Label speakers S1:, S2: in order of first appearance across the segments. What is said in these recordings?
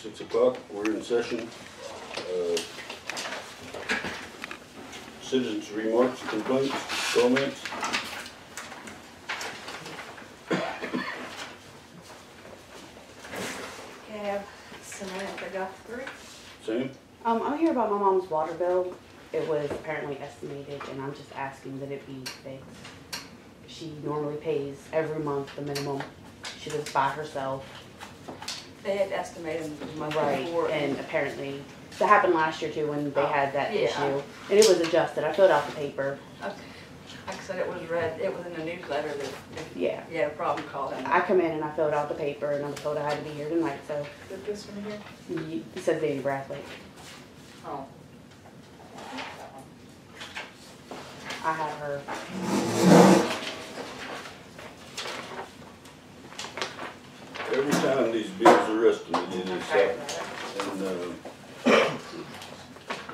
S1: 6 o'clock, we're in session. Citizens' remarks, complaints, comments.
S2: Okay, I have Samantha Guthrie.
S1: Sam?
S3: I'm here about my mom's water bill. It was apparently estimated, and I'm just asking that it be fixed. She normally pays every month the minimum. She lives by herself.
S2: They had estimated the month
S3: Right,
S2: before.
S3: and apparently, that happened last year too when they had that
S2: yeah.
S3: issue. And it was adjusted. I filled out the paper.
S2: Okay. Like I said, it was read, it was in the newsletter that if
S3: Yeah.
S2: you had a problem, call them.
S3: I come in and I filled out the paper, and I was told I had to be here tonight, so
S2: Did this one here?
S3: it says Danny Bradley.
S2: Oh.
S3: I have her.
S1: Every time these bills are estimated, it's up. And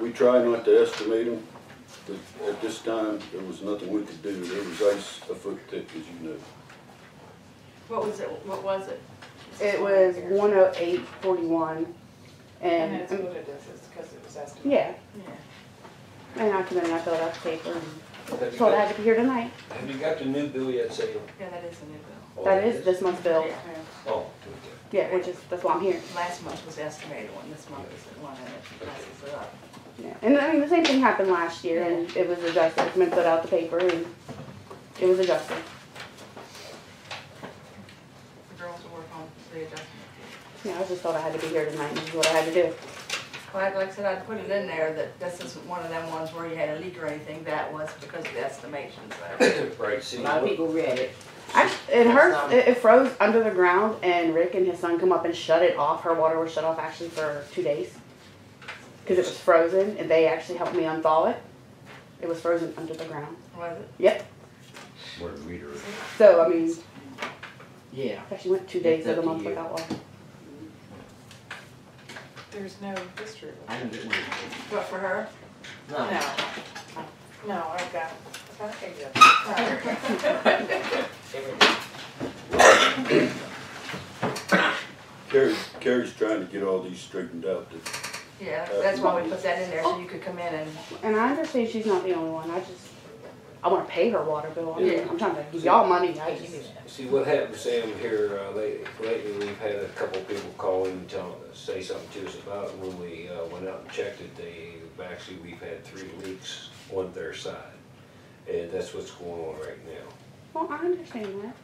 S1: we try not to estimate them, but at this time, there was nothing we could do. There was ice a foot thick, as you know.
S2: What was it? What was it?
S3: It was 108.41,
S4: And
S3: and
S4: that's what it is, it's because it was estimated.
S3: yeah.
S2: Yeah.
S3: And I come in and I filled out the paper and
S5: Have you
S3: told I
S5: got-
S3: had to be here tonight.
S5: have you got the new bill yet, Sam?
S2: Yeah, that is a new bill.
S3: That is this month's bill.
S2: Yeah.
S5: Oh, okay.
S3: Yeah, which is, that's why I'm here.
S2: Last month was the estimated one, this month is the one, and it messes it up.
S3: Yeah. And I mean, the same thing happened last year, and it was adjusted. I come in, filled out the paper, and it was adjusted.
S2: The girls will work on the adjustment.
S3: Yeah, I just thought I had to be here tonight, and this is what I had to do.
S2: Well, like I said, I'd put it in there that this isn't one of them ones where you had a leak or anything. That was because of the estimations.
S5: Right, see,
S6: A lot of people read it.
S3: It hurt. It froze under the ground, and Rick and his son come up and shut it off. Her water was shut off actually for 2 days because it was frozen, and they actually helped me unthaw it. It was frozen under the ground.
S2: Was it?
S3: Yep.
S5: what a reader.
S3: So I mean,
S6: Yeah.
S3: actually went 2 days of the month without water.
S4: There's no history with
S6: I
S4: it.
S6: can get one.
S2: What, for her?
S4: No. No, I've got, okay,
S1: Carrie's trying to get all these straightened out.
S2: Yeah, that's why we put that in there, so you could come in and,
S3: And I understand she's not the only one. I want to pay her water bill. I mean,
S2: Yeah.
S3: I'm trying to give y'all money. I just,
S5: See, what happened, Sam, here, lately, we've had a couple people call in and say something to us about it. When we, went out and checked it, actually, we've had 3 leaks on their side. And that's what's going on right now.
S3: well, I understand that.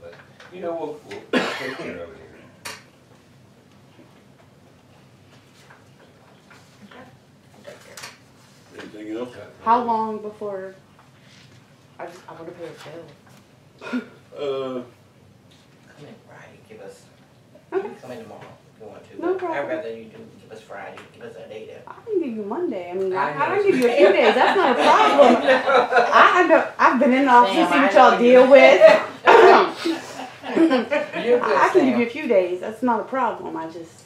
S5: But, you know, we'll take care of it here.
S1: Anything else?
S3: How long before I want to pay a bill?
S6: Come in Friday, give us, you can come in tomorrow if you want to.
S3: No
S6: but
S3: problem.
S6: I'd rather you do, give us Friday, give us a date.
S3: I can give you Monday. I mean, I
S6: I know.
S3: can give you a few days. That's not a problem. I know. I've been in the office to
S6: Sam,
S3: see
S6: I
S3: what y'all
S6: know
S3: deal
S6: you.
S3: with.
S6: You're good,
S3: I can give you
S6: Sam.
S3: a few days. That's not a problem. I just,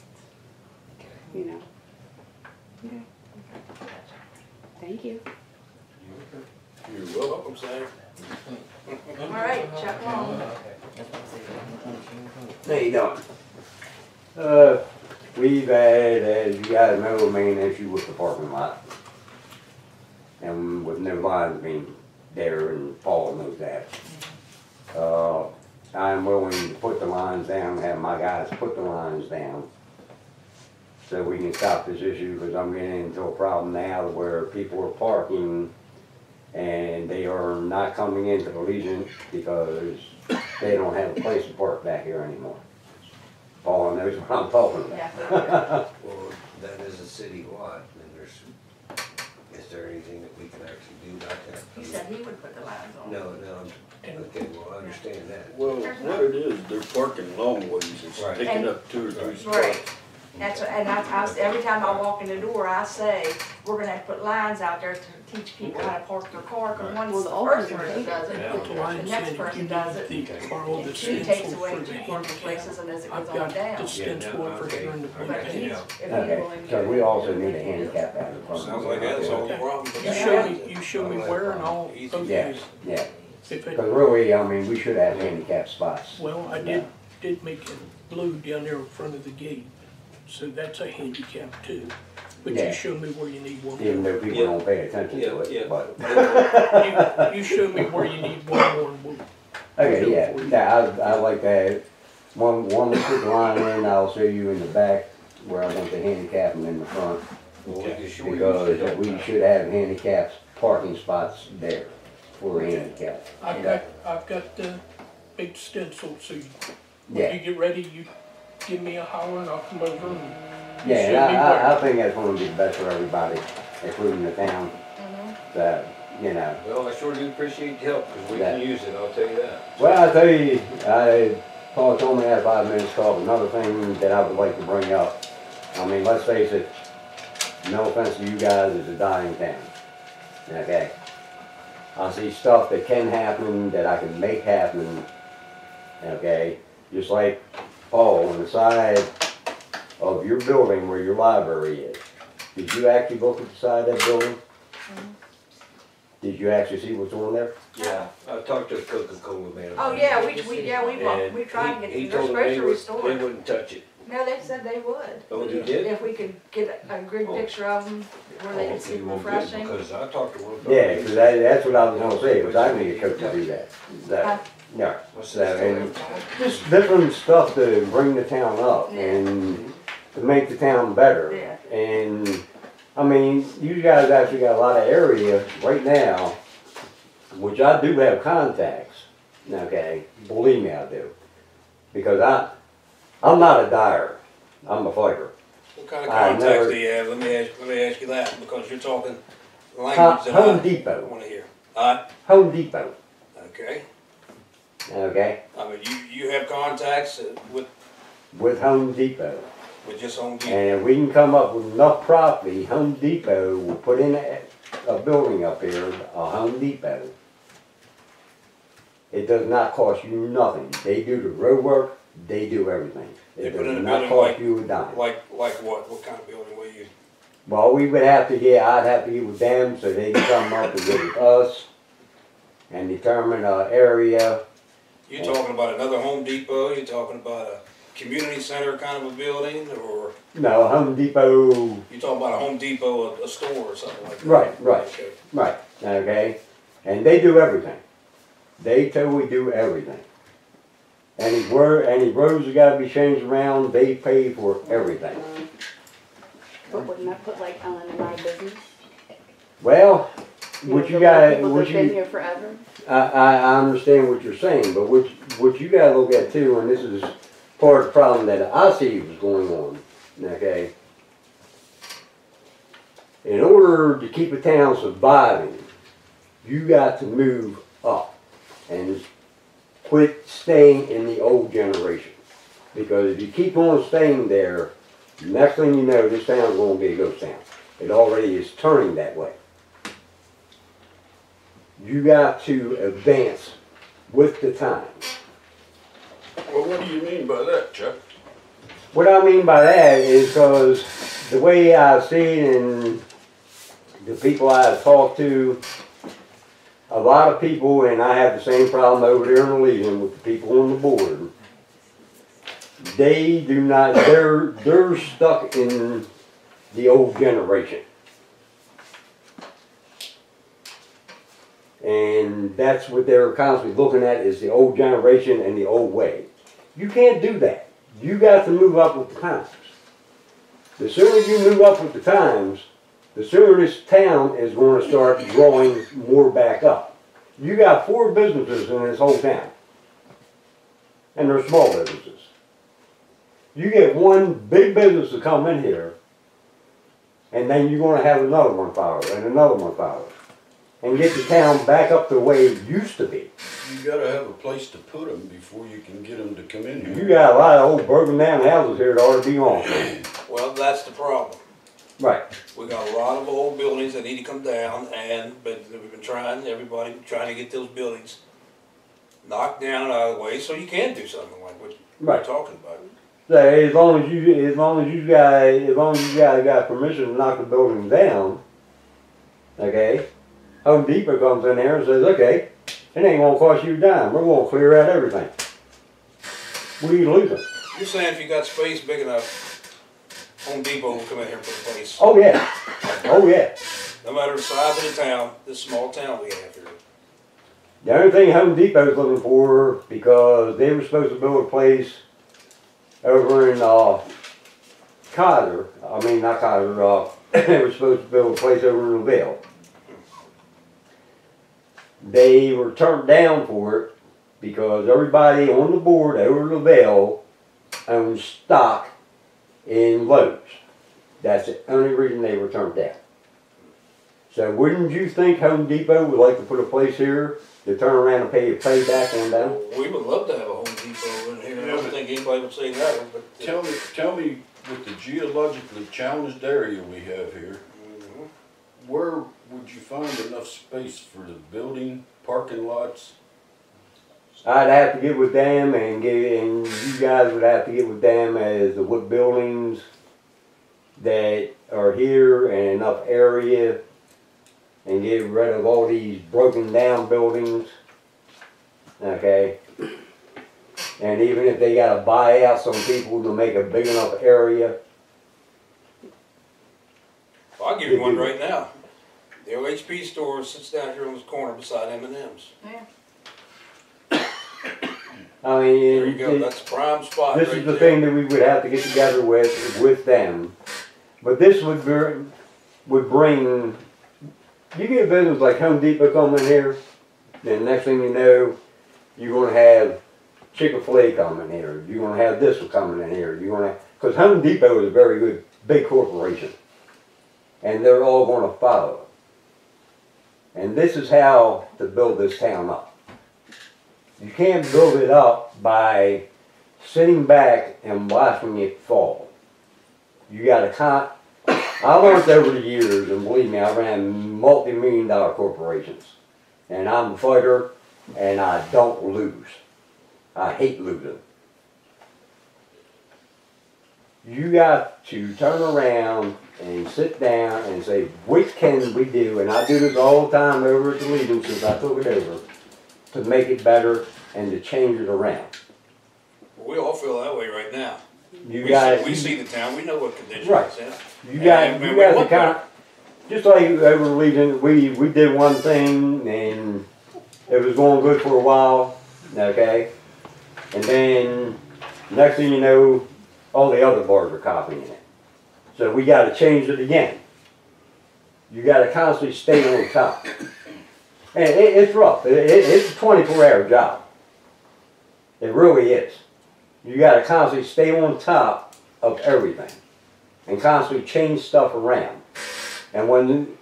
S3: you know. Okay. Thank you.
S1: You're welcome, Sam.
S2: all right, Chuck Long.
S6: That's what I said.
S7: How you doing? We've had, as you guys know, a main issue with the parking lot. And with no lines being there, and Paul knows that. I'm willing to put the lines down, have my guys put the lines down, so we can stop this issue, because I'm getting into a problem now where people are parking and they are not coming into the Legion because they don't have a place to park back here anymore. Paul knows what I'm talking about.
S2: Yeah.
S5: Well, that is a city lot, and is there anything that we can actually do about that?
S2: He said he would put the lines on.
S5: No, okay, well, I understand that.
S1: Well, what it is, they're parking long ways. It's
S5: Right.
S1: taking up 2 or 3 spots.
S2: Right. That's, and every time I walk in the door, I say, we're gonna have to put lines out there to teach people how to park their car, cause
S3: Well,
S2: one
S3: the old ones
S2: person
S3: are
S2: does it,
S8: Put the lines
S2: the next
S8: in,
S2: person
S8: you
S2: does
S8: need
S2: it.
S8: the borrow the
S2: And she takes
S8: stencil
S2: away
S8: for the
S2: parking places, and as it
S8: I've
S2: goes on
S8: got
S2: down.
S8: the stencil for during the
S2: But
S8: weekend.
S2: he's,
S5: Yeah.
S2: if he's
S7: Okay,
S2: willing
S7: so
S2: to.
S7: we also need a handicap out in front of us.
S5: Sounds like that's all
S8: Okay.
S5: problem.
S8: You show me where and I'll,
S7: Yes,
S8: okay.
S7: yeah,
S8: If it,
S7: because really, I mean, we should have handicap spots.
S8: well, I did make it blue down there in front of the gate. so that's a handicap too. But
S7: Yeah.
S8: you show me where you need one
S7: Even
S8: more.
S7: though people don't pay attention to
S5: Yeah,
S7: it, but.
S8: You show me where you need one more and we'll.
S7: Okay, yeah, I like that. One to put the line in, I'll show you in the back where I want the handicap and in the front.
S5: Well, we can show you
S7: Because
S5: the
S7: we should have handicapped parking spots there for handicap.
S8: I've got the big stencil, so when
S7: Yeah,
S8: you get ready, you give me a holler and I'll come over and.
S7: yeah,
S8: show me
S7: and
S8: where.
S7: I think that's gonna be best for everybody, including the town, that, you know.
S5: Well, I sure do appreciate the help, because we can use it, I'll tell you that.
S7: Well, I tell you, Paul told me I had 5 minutes called, another thing that I would like to bring up. I mean, let's face it, no offense to you guys, it's a dying town, okay? I see stuff that can happen, that I can make happen, okay? Just like, Paul, on the side of your building where your library is, did you actually look at the side of that building? Did you actually see what's on there?
S5: Yeah, I talked to the Coca-Cola man.
S2: Oh,
S5: about
S2: yeah,
S5: it.
S2: we tried to
S5: And
S2: get
S5: he
S2: their
S5: told them they
S2: grocery
S5: would,
S2: store.
S5: they wouldn't touch it.
S2: No, they said they would.
S5: Oh, they did?
S2: If we could get a good picture of them where they
S5: Oh,
S2: could see
S5: okay, well, good,
S2: refreshing.
S5: because I talked to one.
S7: Yeah, because that's what I was gonna say, was I need a coach to do that.
S2: Huh?
S7: Yeah,
S5: What's
S7: so,
S5: that?
S7: and just different stuff to bring the town up
S2: Yeah.
S7: and to make the town better.
S2: Yeah.
S7: And, I mean, you guys actually got a lot of area right now, which I do have contacts, okay, believe me, I do. Because I'm not a dyer, I'm a fighter.
S9: What kind of
S7: I
S9: contacts
S7: never-
S9: do you have? Let me ask you that, because you're talking language that
S7: Home
S9: I
S7: Depot,
S9: wanna hear.
S7: Home Depot,
S9: Okay,
S7: okay,
S9: I mean, you have contacts
S7: with Home Depot.
S9: with just Home Depot.
S7: And if we can come up with enough property, Home Depot will put in a building up here, a Home Depot. It does not cost you nothing. They do the road work, they do everything.
S9: They
S7: It
S9: put in
S7: does
S9: a
S7: not
S9: building
S7: cost you a dime.
S9: Like what? What kind of building will you?
S7: Well, we would have to get, I'd have to get with them so they can come up and get with us and determine a area.
S9: You talking about another Home Depot? You talking about a community center kind of a building, or
S7: No, Home Depot,
S9: you talking about a Home Depot, a store or something like that?
S7: right, right.
S9: Okay.
S7: Right, okay? And they do everything. They totally do everything. Any roads that gotta be changed around, they pay for everything.
S3: But wouldn't that put like Ellen in our business?
S7: Well,
S3: know,
S7: what you
S3: the
S7: got,
S3: people
S7: what
S3: that've been
S7: you,
S3: here forever.
S7: I understand what you're saying, but what you gotta look at too, and this is part of the problem that I see was going on, okay? In order to keep a town surviving, you got to move up and quit staying in the old generation. Because if you keep on staying there, next thing you know, this town's gonna be a ghost town. It already is turning that way. You got to advance with the times.
S1: Well, what do you mean by that, Chuck?
S7: What I mean by that is because the way I see it and the people I've talked to, a lot of people, and I have the same problem over there in the Legion with the people on the board, they do not, they're stuck in the old generation. And that's what they're constantly looking at, is the old generation and the old way. You can't do that. You got to move up with the times. The sooner you move up with the times, the sooner this town is going to start growing more back up. You got 4 businesses in this whole town. And they're small businesses. You get one big business to come in here, and then you're going to have another one follow, and another one follow. And get the town back up the way it used to be.
S1: You gotta have a place to put them before you can get them to come in here.
S7: You got a lot of old broken down houses here that ought to be on.
S9: Well, that's the problem.
S7: Right.
S9: We got a lot of old buildings that need to come down, but we've been trying, everybody trying to get those buildings knocked down and out of the way, so you can do something like what you're
S7: Right.
S9: talking about.
S7: So as long as you guys got permission to knock the building down, okay, Home Depot comes in there and says, okay, it ain't gonna cost you a dime, we're gonna clear out everything. What are you losing?
S9: You're saying if you got space big enough Home Depot will come in here and put a place.
S7: Oh, yeah. Oh, yeah.
S9: No matter the size of the town, this small town we have here.
S7: The only thing Home Depot's looking for, because they were supposed to build a place over in, Cotter, I mean, not Cotter, they were supposed to build a place over in LaVille. They were turned down for it because everybody on the board over LaVille owns stock in Lowe's. That's the only reason they were turned down. So wouldn't you think Home Depot would like to put a place here to turn around and pay back on them?
S9: We would love to have a Home Depot in here. I don't think anybody would say no, but.
S1: Tell me, with the geologically challenged area we have here, where would you find enough space for the building, parking lots?
S7: I'd have to get with them and you guys would have to get with them as to what buildings that are here and enough area, and get rid of all these broken down buildings, okay? And even if they gotta buy out some people to make a big enough area.
S9: Well, I'll give you one right now. The OHP store sits down here on this corner beside M&M's.
S7: I mean,
S9: There you go, that's a prime spot
S7: this
S9: right
S7: is the
S9: there.
S7: thing that we would have to get together with them. But this would bring, you get a business like Home Depot coming in here, then next thing you know, you're gonna have Chick-fil-A coming here, you're gonna have this one coming in here, because Home Depot is a very good, big corporation. And they're all gonna follow. And this is how to build this town up. You can't build it up by sitting back and watching it fall. You gotta I learned over the years, and believe me, I ran multi-million-dollar corporations. And I'm a fighter, and I don't lose. I hate losing. You got to turn around and sit down and say, what can we do? And I do this all the time over at the Legion since I took it over, to make it better and to change it around.
S9: We all feel that way right now.
S7: You guys,
S9: We see the town, we know what condition
S7: Right.
S9: it's in.
S7: you guys
S9: And we
S7: are
S9: want
S7: kind of, just like over the Legion, we did one thing and it was going good for a while, okay? And then, next thing you know, all the other bars are copying it. So we gotta change it again. You gotta constantly stay on top. And it's rough, it's a 24-hour job. It really is. You gotta constantly stay on top of everything. And constantly change stuff around. And when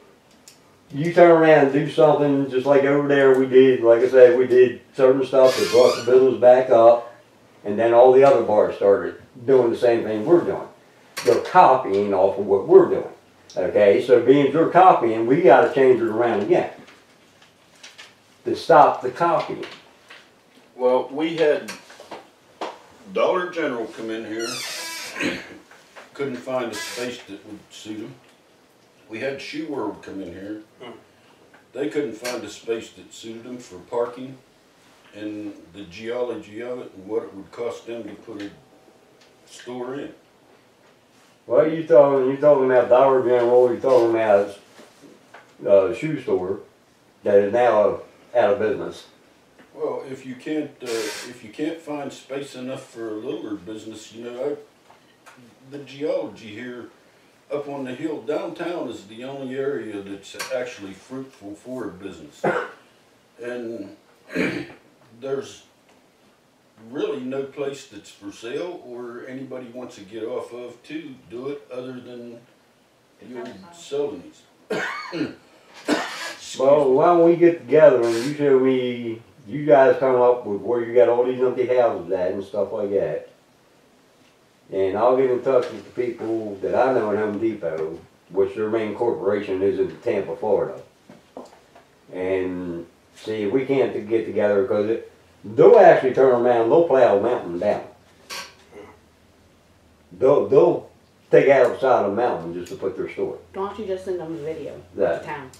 S7: you turn around and do something just like over there we did, like I said, we did certain stuff that brought the business back up. And then all the other bars started doing the same thing we're doing. They're copying off of what we're doing. Okay, so being you're copying, we gotta change it around again. To stop the copying.
S1: Well, we had Dollar General come in here, couldn't find a space that would suit them. We had Shoe World come in here. They couldn't find a space that suited them for parking and the geology of it and what it would cost them to put a store in.
S7: Well, you're talking about Dollar General, you're talking about a shoe store that is now out of business.
S1: Well, if you can't find space enough for a littler business, you know, the geology here up on the hill downtown is the only area that's actually fruitful for a business. And there's really no place that's for sale or anybody wants to get off of to do it other than the old Sullivan's.
S7: Well, why don't we get together and you show me, you guys come up with where you got all these empty houses at and stuff like that. And I'll get in touch with the people that I know in Home Depot, which their main corporation is in Tampa, Florida. And see if we can't get together, because they'll actually turn around, they'll plow a mountain down. They'll take out the side of the mountain just to put their store.
S3: Why don't you just send them a video
S7: That.
S3: of the town?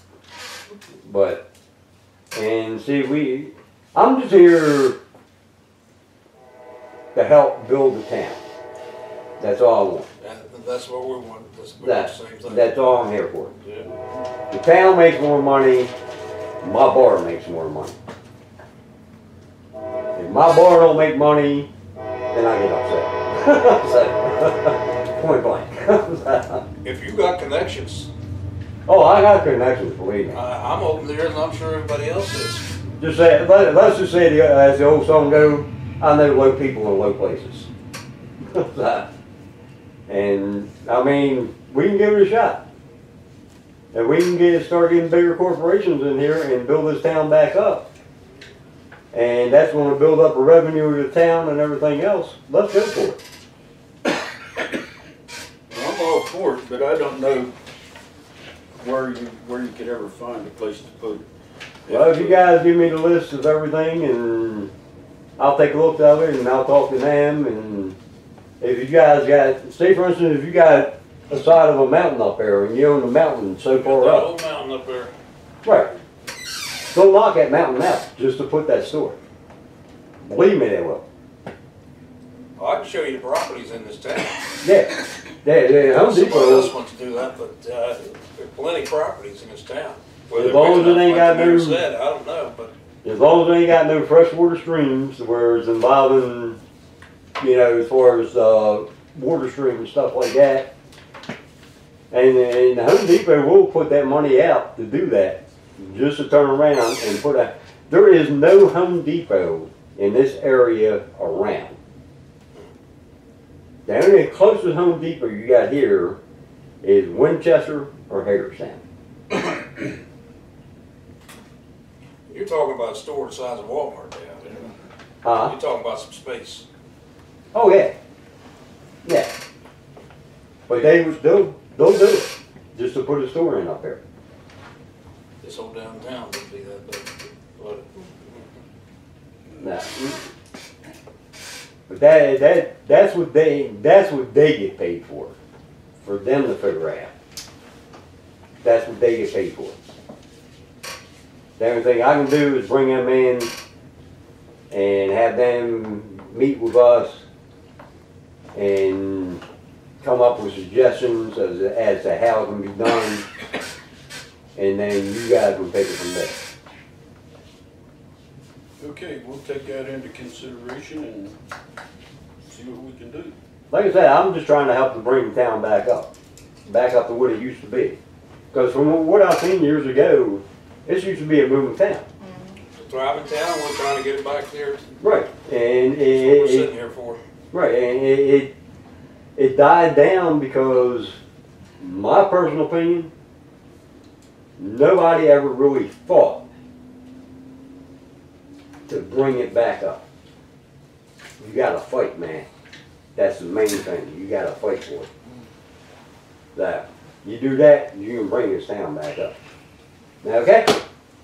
S7: But, and see, I'm just here to help build the town. That's all I want.
S9: The That's what we want, that's pretty much the same thing.
S7: That's all I'm here for.
S9: Yeah.
S7: The town makes more money, my bar makes more money. If my bar don't make money, then I get upset. So, point blank.
S9: If you got connections,
S7: Oh, I got connections, believe me.
S9: I'm open there and I'm sure everybody else is.
S7: Just say, let's just say, as the old song goes, I know low people in low places. And, I mean, we can give it a shot. If we can start getting bigger corporations in here and build this town back up, and that's gonna build up a revenue of the town and everything else, let's go for it.
S1: I'm all for it, but I don't know where you could ever find a place to put it.
S7: Well, if you guys give me the list of everything, and I'll take a look at it, and I'll talk to them, and if you guys got, say for instance, if you got a side of a mountain up there, and you own the mountain so far
S9: That
S7: up,
S9: old mountain up there.
S7: right, don't knock that mountain out just to put that store. Believe me, they will.
S9: Oh, I can show you the properties in this town.
S7: Yeah, Home
S9: Somebody else
S7: Depot,
S9: wants to do that, but, there are plenty of properties in this town.
S7: As long as it ain't got no-
S9: Said, I don't know, but
S7: as long as they ain't got no freshwater streams where it's involving, you know, as far as, water stream and stuff like that. And Home Depot will put that money out to do that, just to turn around and put a, there is no Home Depot in this area around. The only closest Home Depot you got here is Winchester or Hagerstown.
S9: you're talking about a store the size of Walmart down there.
S7: Huh?
S9: You're talking about some space.
S7: Oh, yeah. Yeah. But they'll do it, just to put a store in up there.
S9: This whole downtown would be that big, but
S7: Nah. But that's what they get paid for them to figure out. That's what they get paid for. The only thing I can do is bring them in and have them meet with us and come up with suggestions as to how it can be done, and then you guys will take it from there.
S1: Okay, we'll take that into consideration and see what we can do.
S7: Like I said, I'm just trying to help to bring the town back up to what it used to be. Because from what I've seen years ago, this used to be a booming town.
S9: it's a thriving town, we're trying to get it back there.
S7: Right, and
S9: That's what we're sitting here for.
S7: right, and it died down because, my personal opinion, nobody ever really fought to bring it back up. You gotta fight, man. That's the main thing. You gotta fight for it. That you do that, you can bring this town back up. Now, okay?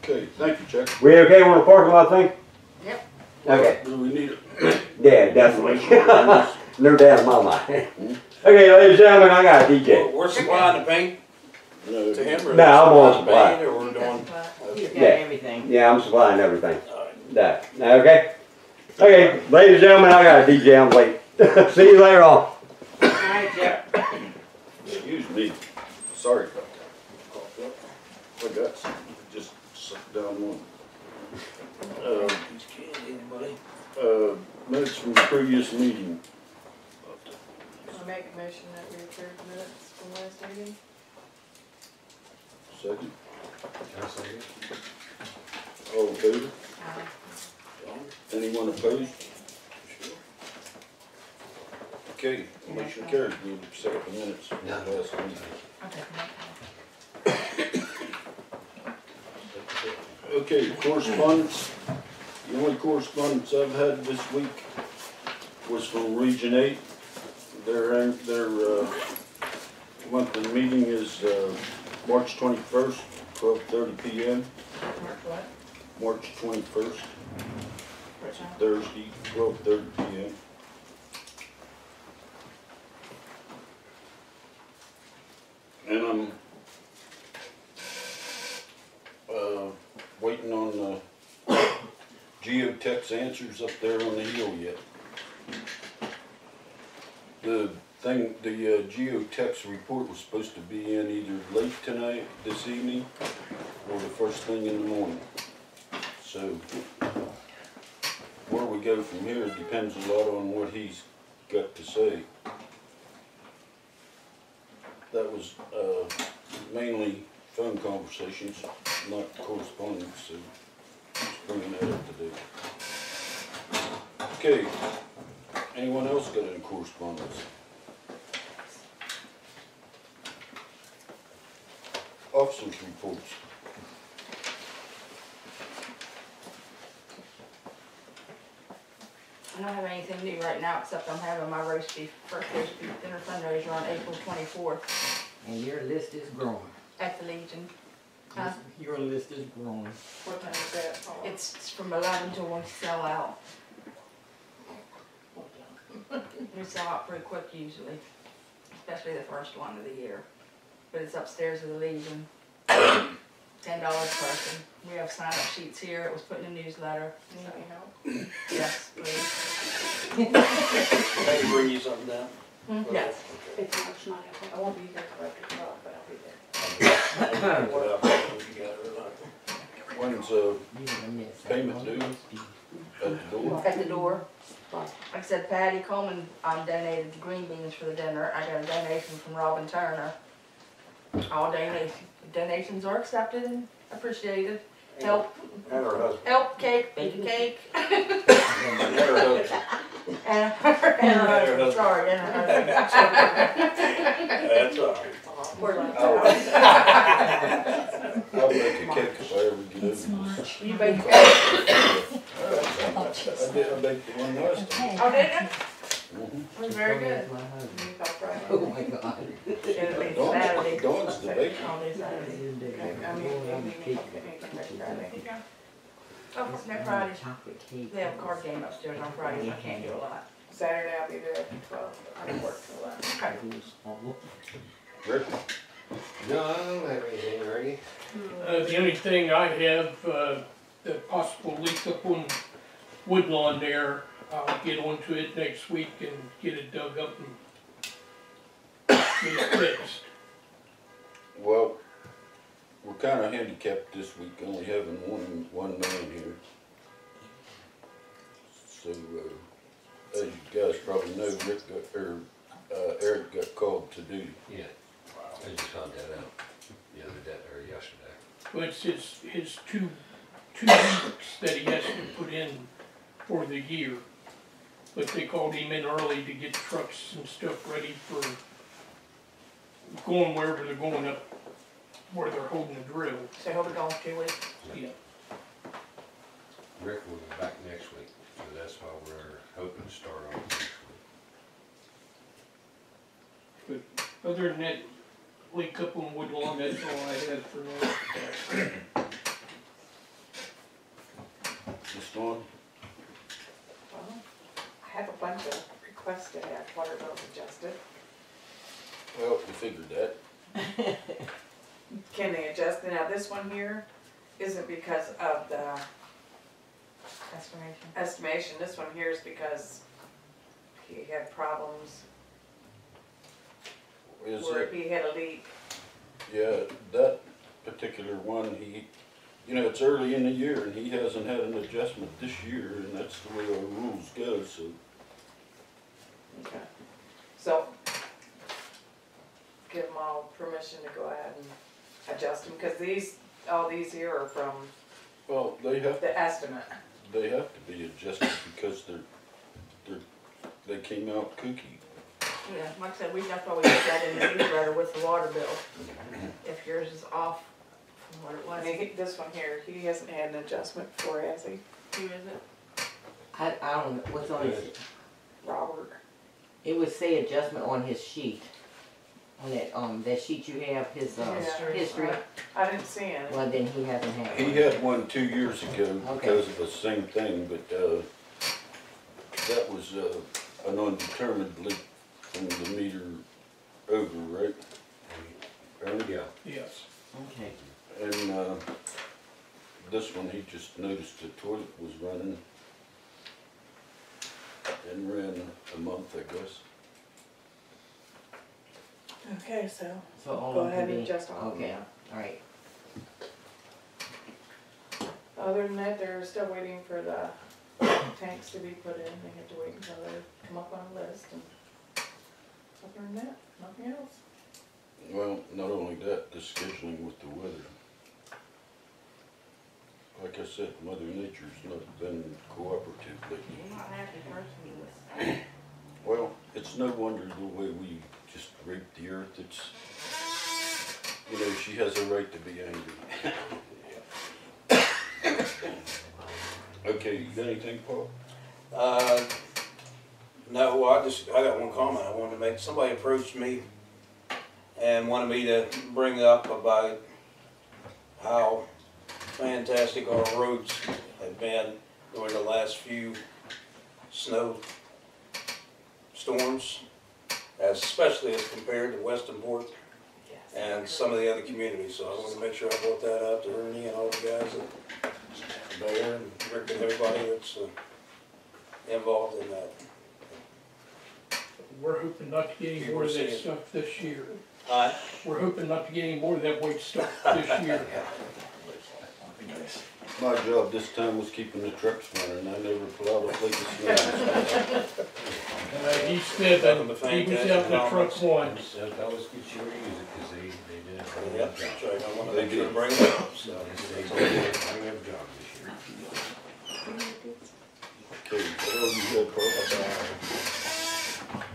S1: Okay, thank you, Chuck.
S7: We okay on the parking lot thing?
S2: Yep.
S7: Okay.
S1: Do we need it?
S7: Yeah, definitely. No doubt in my mind. Okay, ladies and gentlemen, I got a DJ.
S9: We're supplying the paint
S1: No.
S9: to him, or
S7: No, I'm on
S9: supplying
S7: supply.
S9: the paint, or we're doing?
S6: He's got
S7: Yeah.
S6: everything.
S7: Yeah, I'm supplying everything.
S9: All right.
S7: That. Okay? Okay, ladies and gentlemen, I got a DJ. I'm late. See you later on.
S6: All right, Jeff.
S1: Excuse me. Sorry about that. Coughed up. I got some. Just sucked down one.
S9: He's candy, anybody?
S1: Minutes from the previous meeting.
S4: I make a motion that we approve the minutes from last meeting.
S1: Second. All in favor? Anyone opposed? Okay, motion carried. We'll accept the minutes from the last meeting. Okay, correspondence. The only correspondence I've had this week was from Region 8. Their monthly meeting is March 21st, 12:30 p.m.
S4: What?
S1: March 21st,
S4: What time?
S1: Thursday, 12:30 p.m. And I'm waiting on geotech's answers up there on the hill yet. The thing, the geotext report was supposed to be in either late tonight, this evening, or the first thing in the morning. So, where we go from here depends a lot on what he's got to say. That was, mainly phone conversations, not correspondence, so just bringing that up today. Okay, anyone else got any correspondence? Officers' reports.
S2: I don't have anything new right now, except I'm having my first roast beef dinner fundraiser on April 24th
S6: And your list is growing.
S2: at the Legion. Huh?
S6: Your list is growing.
S4: What time is that? Oh,
S2: It's from 11 till we sell out. We sell out pretty quick usually, especially the first one of the year. But it's upstairs at the Legion. $10 person. We have sign-up sheets here. It was put in the newsletter.
S4: Need any help?
S2: Yes, please.
S9: Can I bring you something down?
S2: Yes.
S3: It's March, not
S4: I
S3: April.
S4: won't be here till after 12, but I'll be there.
S1: When's, payment due? At the door?
S2: At the door. Like I said, Patty Coleman donated the green beans for the dinner. I got a donation from Robin Turner. All donations are accepted and appreciated. Help,
S9: And her husband.
S2: help, cake, bake a cake.
S9: And her husband.
S2: And her husband, sorry, and her husband.
S9: That's all right.
S4: We're like,
S1: I'll make a cake if I ever get over this.
S2: You bake a cake.
S1: I baked the one last time.
S2: Oh, did you?
S1: Mhm.
S2: It was very good.
S4: you go Friday.
S6: Oh my God.
S2: It'll be Saturday.
S1: Dawn's the baker.
S2: All day Saturday.
S4: Okay, I mean, you help get me from next Friday.
S2: Oh, next Friday.
S6: Chocolate cake.
S2: They have a card game upstairs on Fridays. I can't do a lot.
S4: Saturday I'll be there after 12, but I work till 11.
S2: Okay.
S1: Rick?
S5: No, I don't have anything ready.
S8: The only thing I have, the possible leak up on Woodlawn there, I'll get onto it next week and get it dug up and get it fixed.
S1: Well, we're kinda handicapped this week, only having one man here. So, as you guys probably know, Eric got called to duty.
S5: Yeah, I just found that out the other day, or yesterday.
S8: But it's his two weeks that he has to put in for the year. But they called him in early to get trucks and stuff ready for going wherever they're going up, where they're holding the drill.
S2: So he'll be gone for 2 weeks.
S8: Yeah.
S5: Rick will be back next week, so that's why we're hoping to start on next week.
S8: But other than that, leak up on Woodlawn, that's all I have for now.
S1: Ms. Dawn?
S4: Well, I have a bunch of requests to have water bills adjusted.
S1: Well, you figured that.
S4: Can they adjust it? Now, this one here isn't because of the
S2: Estimation.
S4: estimation. This one here is because he had problems
S1: Is
S4: where
S1: it,
S4: he had a leak.
S1: yeah, that particular one, it's early in the year and he hasn't had an adjustment this year and that's the way our rules go, so.
S4: Okay. So, give them all permission to go ahead and adjust them, because all these here are from
S1: Well, they have
S4: the estimate.
S1: to be adjusted because they came out kooky.
S2: Yeah, like I said, that's why we put that in the newsletter with the water bill. If yours is off from what it
S4: I
S2: was.
S4: mean, this one here, he hasn't had an adjustment before, has he?
S2: Who is it?
S6: I don't know, what's on his,
S4: Robert.
S6: it would say adjustment on his sheet. On that sheet you have, his,
S4: Yeah.
S6: history,
S4: I didn't see it.
S6: well, then he hasn't had
S1: He
S6: one.
S1: had one 2 years ago
S6: Okay.
S1: because of the same thing, but, that was, an undetermined leak from the meter over, right? Ernie?
S5: Yeah.
S8: Yes.
S6: Okay.
S1: And, this one, he just noticed the toilet was running and ran a month, I guess.
S4: Okay, so
S6: So all
S4: go
S6: of them
S4: ahead
S6: can
S4: and
S6: be,
S4: adjust all of them.
S6: okay, alright.
S4: Other than that, they're still waiting for the tanks to be put in. They have to wait until they come up on a list and other than that, nothing else.
S1: Well, not only that, the scheduling with the weather. Like I said, Mother Nature's not been cooperative lately.
S2: We're not happy personally with.
S1: Well, it's no wonder the way we just rape the earth. It's, you know, she has a right to be angry. Okay, you got anything, Paul?
S9: No, I got one comment I wanted to make. Somebody approached me and wanted me to bring up about how fantastic our roads have been during the last few snow storms, especially as compared to Westonport and some of the other communities. So I want to make sure I brought that up to Ernie and all the guys that are there and Rick and everybody that's involved in that.
S8: We're hoping not to get any more of that stuff this year. We're hoping not to get any more of that white stuff this year.
S1: My job this time was keeping the trucks running. I never plowed a flake of snow.
S8: He said that he was out in the truck once.
S5: That was good you were using, cause they did a
S9: Yep,
S5: good
S9: that's
S5: job.
S9: right. I want to make sure to bring it up, so.
S5: They did a good job this year.
S1: Okay, what else you got, Paul?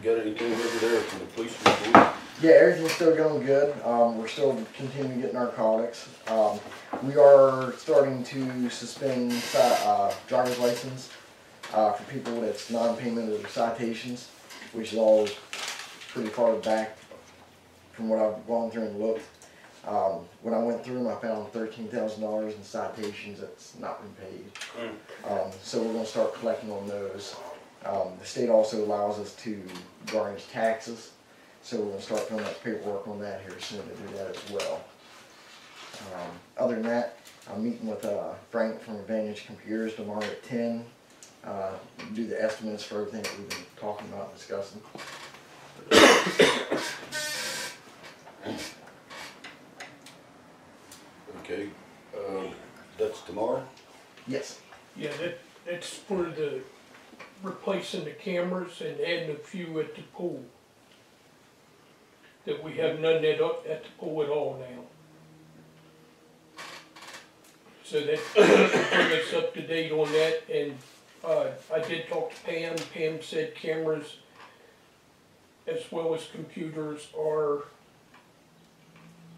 S1: Got anything over there from the police report?
S10: Yeah, everything's still going good. We're still continuing to get narcotics. We are starting to suspend driver's license for people that's non-payment of their citations, which is always pretty far back from what I've gone through and looked. When I went through them, I found $13,000 in citations that's not been paid. So we're going to start collecting on those. The state also allows us to garnish taxes. So we're going to start filling out paperwork on that here soon to do that as well. Other than that, I'm meeting with Frank from Advantage Computers tomorrow at 10. Do the estimates for everything that we've been talking about and discussing.
S1: Okay, that's tomorrow?
S10: Yes.
S8: Yeah, that's for the replacing the cameras and adding a few at the pool. That we have none at the pool at all now. So that bring us up to date on that, and I did talk to Pam. Pam said cameras as well as computers are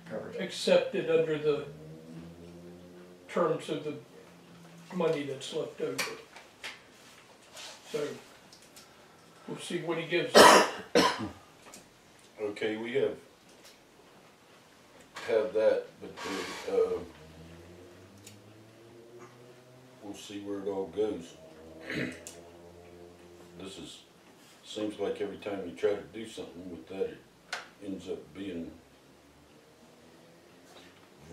S10: Covered.
S8: accepted under the terms of the money that's left over. So we'll see what he gives us.
S1: Okay, we have that, but we'll see where it all goes. Seems like every time you try to do something with that, it ends up being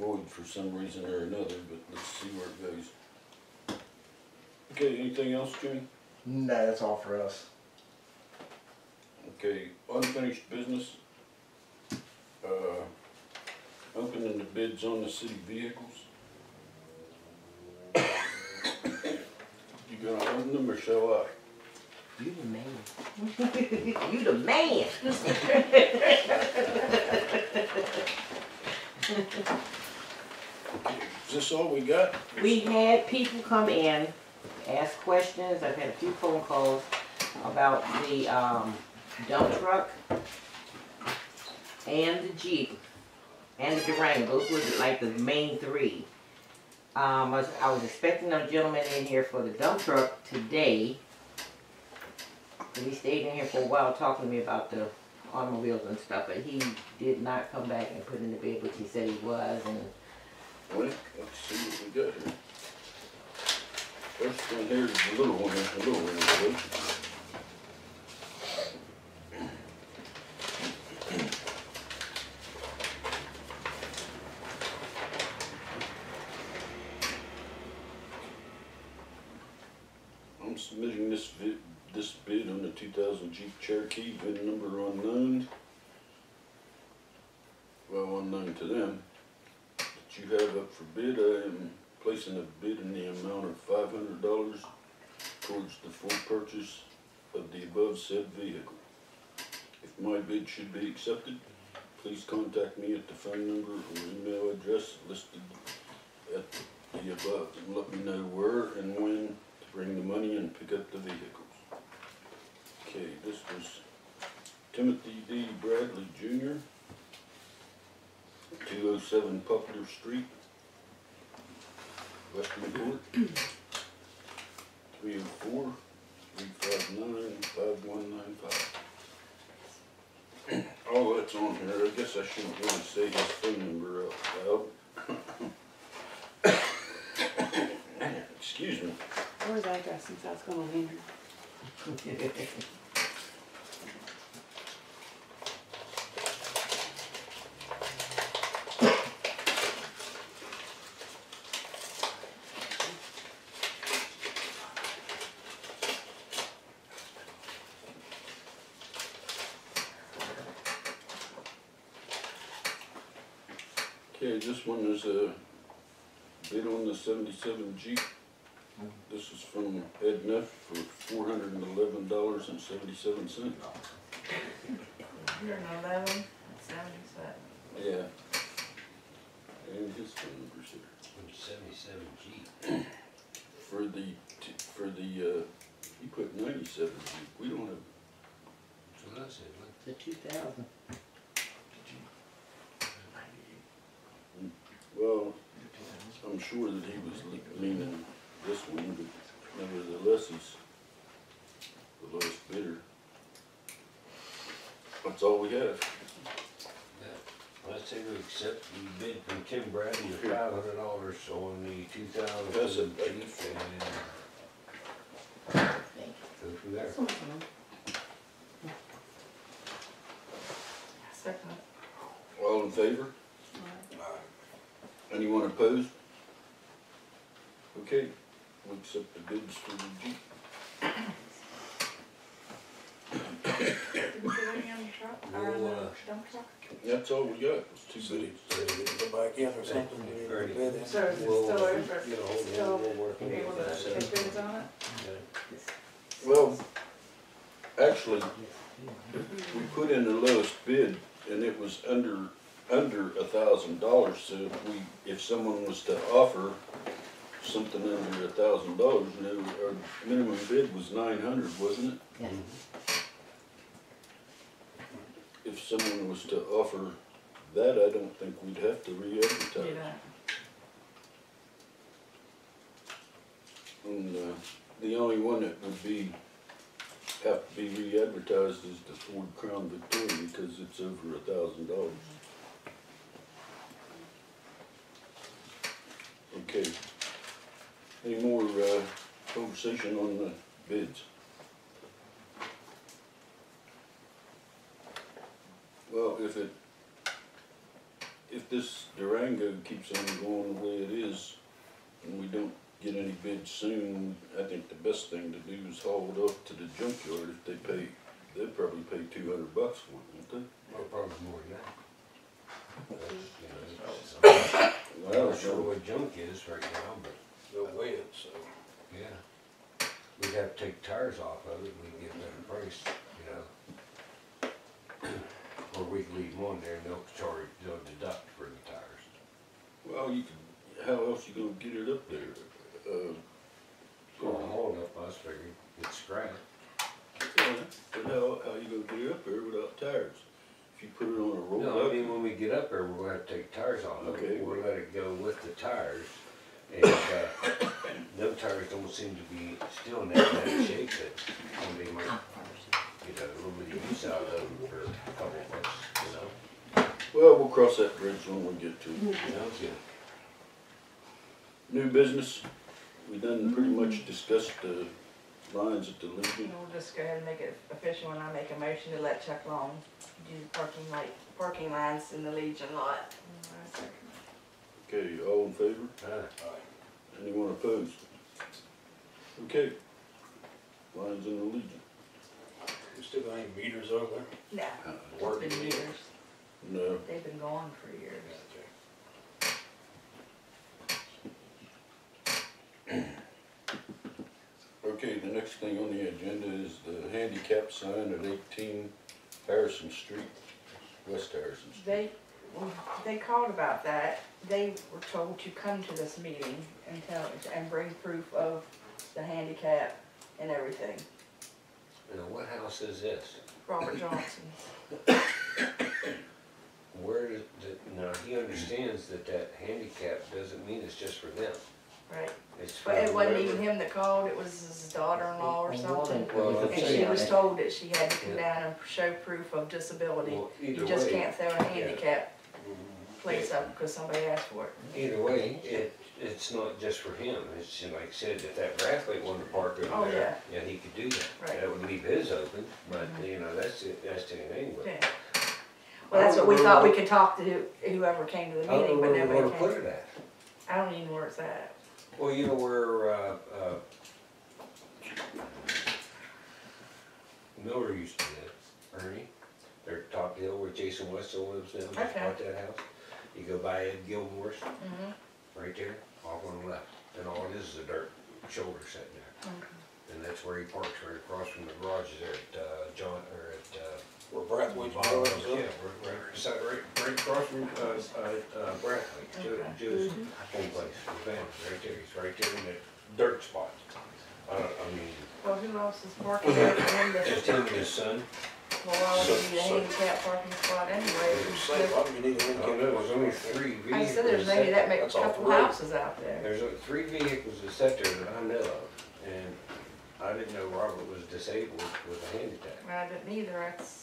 S1: void for some reason or another, but let's see where it goes. Okay, anything else, Jimmy?
S10: No, that's all for us.
S1: Okay, unfinished business. Opening the bids on the city vehicles. You gonna open them or shall I?
S6: You the man. You the man.
S1: Is this all we got?
S6: We had people come in, ask questions. I've had a few phone calls about the dump truck and the Jeep and the Durango. Those were like the main three. I was expecting a gentleman in here for the dump truck today. And he stayed in here for a while talking to me about the automobiles and stuff, but he did not come back and put in the bid, which he said he was. And
S1: Well, let's see what we got here. First one here is the little one, the little one. I'm submitting this bid on the 2000 Jeep Cherokee, bid number unknown. well, unknown to them, that you have up for bid, I am placing a bid in the amount of $500 towards the full purchase of the above said vehicle. If my bid should be accepted, please contact me at the phone number or email address listed at the above and let me know where and when to bring the money and pick up the vehicles. Okay, this was Timothy D. Bradley Jr., 207 Poplar Street, Western Court, 304-359-5195. All that's on here. I guess I shouldn't really say his phone number out loud. Excuse me.
S3: Where's that address since that's going on here?
S1: Okay, this one is a bid on the 77 Jeep. This is from Ed Neff for $411.77.
S2: 111, 77.
S1: Yeah. And his phone number's here.
S5: 77 G.
S1: He put 97 Jeep. We don't have,
S5: So that's it.
S6: The 2000.
S1: well, I'm sure that he was meaning this one, but nevertheless, he's the lowest bidder. That's all we have.
S5: I'd say we accept the bid from Tim Bradley of $500 on the 2000
S1: That's it.
S5: Jeep and go from there.
S2: Second.
S1: All in favor? Anyone opposed? Okay, we'll accept the bids for the Jeep.
S2: Didn't put any on the truck, or on the dump truck?
S1: That's all we got, was two
S9: City,
S1: bids.
S9: city didn't go back in or something, you need to bid in.
S4: So is it still open, still able to take bids on it?
S1: Well, actually, we put in the lowest bid and it was under $1,000, so if someone was to offer something under $1,000, our minimum bid was 900, wasn't it?
S6: Yes.
S1: If someone was to offer that, I don't think we'd have to re-advertise.
S2: Yeah.
S1: And the only one that would have to be re-advertised is the Ford Crown Victoria because it's over $1,000. Okay. Any more conversation on the bids? Well, if this Durango keeps on going the way it is, and we don't get any bids soon, I think the best thing to do is haul it off to the junkyard. If they'd probably pay $200 for it, wouldn't they?
S5: Or probably more than that. I'm
S1: Well,
S5: not sure what junk is right now, but
S9: Go with it, so.
S5: yeah. We'd have to take tires off of it, we'd get a better price, you know. Or we could leave them on there and they'll deduct for the tires.
S1: Well, how else you gonna get it up there?
S5: Well, hauling up, I was figuring, it's scrap.
S1: Yeah, but how you gonna get it up there without tires? If you put it on a roll
S5: No, I
S1: up,
S5: mean, when we get up there, we're gonna have to take tires off of
S1: Okay.
S5: it, or let it go with the tires. And, them tires don't seem to be still in that bad shape that somebody might get a little bit of use out of them for a couple of bucks, you know?
S1: well, we'll cross that bridge when we get to it.
S5: Sounds good.
S1: New business, we done pretty much discussed the lines at the Legion.
S2: We'll just go ahead and make it official when I make a motion to let Chuck Long do parking lines in the Legion lot.
S1: Okay, all in favor? Anyone opposed? Okay. Lines in the Legion.
S9: We still got any meters over there?
S2: No, it's been years.
S1: No.
S2: They've been gone for years.
S1: Okay, the next thing on the agenda is the handicap sign at 18 Harrison Street, West Harrison Street.
S2: They called about that. They were told to come to this meeting and bring proof of the handicap and everything.
S5: Now, what house is this?
S2: Robert Johnson.
S5: Where did, now, he understands that handicap doesn't mean it's just for them.
S2: Right.
S5: It's for
S2: But it wasn't
S5: whoever.
S2: even him that called, it was his daughter-in-law or something.
S5: Well, I'm
S2: And she
S5: saying-
S2: was told that she had to come
S5: Yeah.
S2: down and show proof of disability.
S5: Well,
S2: You
S5: either
S2: just
S5: way-
S2: can't throw a handicap place up because somebody asked for it.
S5: Either way, it's not just for him, it's like I said, if that Brathwaite wanted to park
S2: Oh,
S5: over there, yeah, he could do that.
S2: Right.
S5: That would leave his open, but, you know, that's anything, but.
S2: Yeah. Well, that's what we thought, we could talk to whoever came to the
S5: I don't
S2: meeting,
S5: know
S2: but
S5: where we're
S2: nobody
S5: gonna put
S2: came.
S5: it at.
S2: I don't even know where it's at.
S5: Well, you know where, Miller used to live, Ernie, they're at top hill where Jason Wetzel lives now, just
S2: Okay.
S5: bought that house. You go by Ed Gilmore's,
S2: Mm-hmm.
S5: right there, off on the left, and all it is a dirt shoulder sitting there. And that's where he parks, right across from the garages there at,
S9: Where Brathwaite's
S5: Bottom,
S9: Brothers
S5: yeah,
S9: up.
S5: right across from, Brathwaite, Joe's home place, his van, right there, he's right there in that dirt spot. I mean,
S2: Well, who else is parking there for him to,
S5: just him and his son,
S2: well, why would you need a handicap parking spot anyway?
S9: Say, why do you need a
S5: I don't
S9: handicap?
S5: know, there's only 3 vehicles.
S2: I said there's maybe that make a
S9: That's all
S2: couple
S9: 3.
S2: houses out there.
S5: There's 3 vehicles that sit there that I know of, and I didn't know Robert was disabled with a handicap,
S2: I didn't either, it's,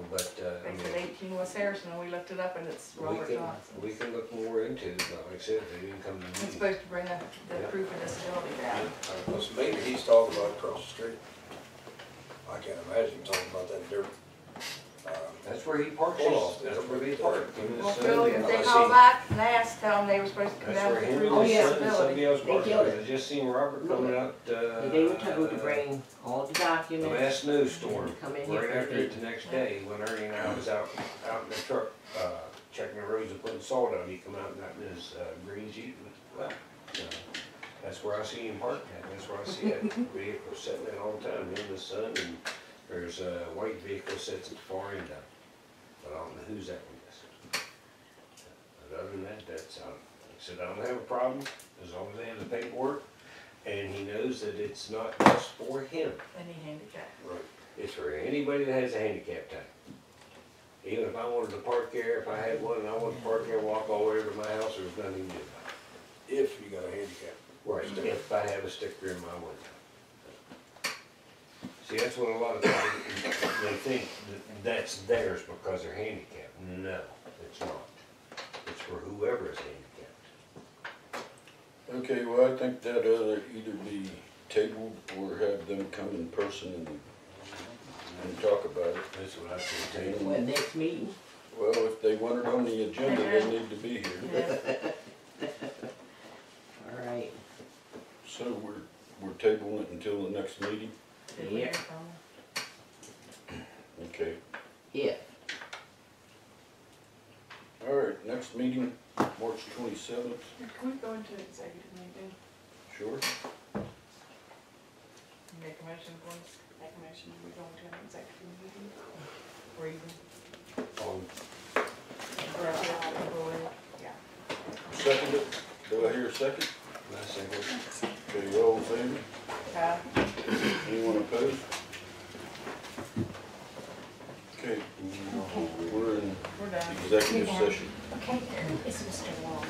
S5: but, I
S2: they said
S5: mean,
S2: 18 West Harrison, and we looked it up and it's Robert
S5: we
S2: Johnson.
S5: can look more into it, but like I said, they didn't come to
S2: It's
S5: me.
S2: supposed to bring the proof of disability down.
S9: Well, maybe he's talking about across the street. I can't imagine him talking about that dirt.
S5: That's where he parks,
S9: Hold on.
S5: that's where they park, him and his
S2: Well,
S5: son.
S2: Phil,
S9: yeah,
S2: if
S9: I
S2: they
S9: see.
S2: call back and ask, tell them they were supposed to come
S5: That's
S2: down
S5: where
S2: with
S5: him
S2: proof
S5: and
S2: of
S5: his son and
S2: disability.
S5: somebody else
S6: They
S5: parks,
S6: killed
S5: I just seen Robert coming out,
S6: They were told to bring all the
S5: the
S6: documents.
S5: last snowstorm,
S6: Come in here
S5: right
S6: for
S5: after
S6: the
S5: it the next day, when Ernie and I was out in the truck, checking the roads and putting salt out, he come out and got in his, green Jeep, well, you know, that's where I see him parked at, that's where I see that vehicle sitting there all the time, him and his son, and there's a white vehicle sits at the far end of it, but I don't know whose that one is. But other than that, that's, like I said, I don't have a problem, as long as they have the paperwork, and he knows that it's not just for him.
S2: Any handicap.
S9: Right.
S5: It's for anybody that has a handicap tag. Even if I wanted to park there, if I had one and I wanted to park there, walk all the way over to my house, there's nothing you can do about it.
S9: If you got a handicap.
S5: Right, if I have a sticker in my window. See, that's what a lot of people, they think that that's theirs because they're handicapped. No, it's not. It's for whoever is handicapped.
S1: Okay, well, I think that either be tabled or have them come in person and talk about it.
S5: That's what I think too.
S6: Well, next meeting,
S1: Well, if they want it on the agenda, they need to be here.
S2: Yeah.
S6: all right.
S1: So we're tabling it until the next meeting?
S2: Did we
S6: Yeah.
S2: hear from them?
S1: Okay.
S6: Yeah.
S1: All right, next meeting, March 27th.
S4: Can we go into executive meeting?
S1: Sure.
S2: Make a motion, please,
S4: Make a motion, we go into an executive meeting?
S2: or even,
S1: Second it. Do I hear a second?
S5: I say, well,
S1: Okay, all in favor? Anyone opposed? Okay, we're in
S2: we're done.
S1: executive session.
S11: Okay, who is Mr. Wall?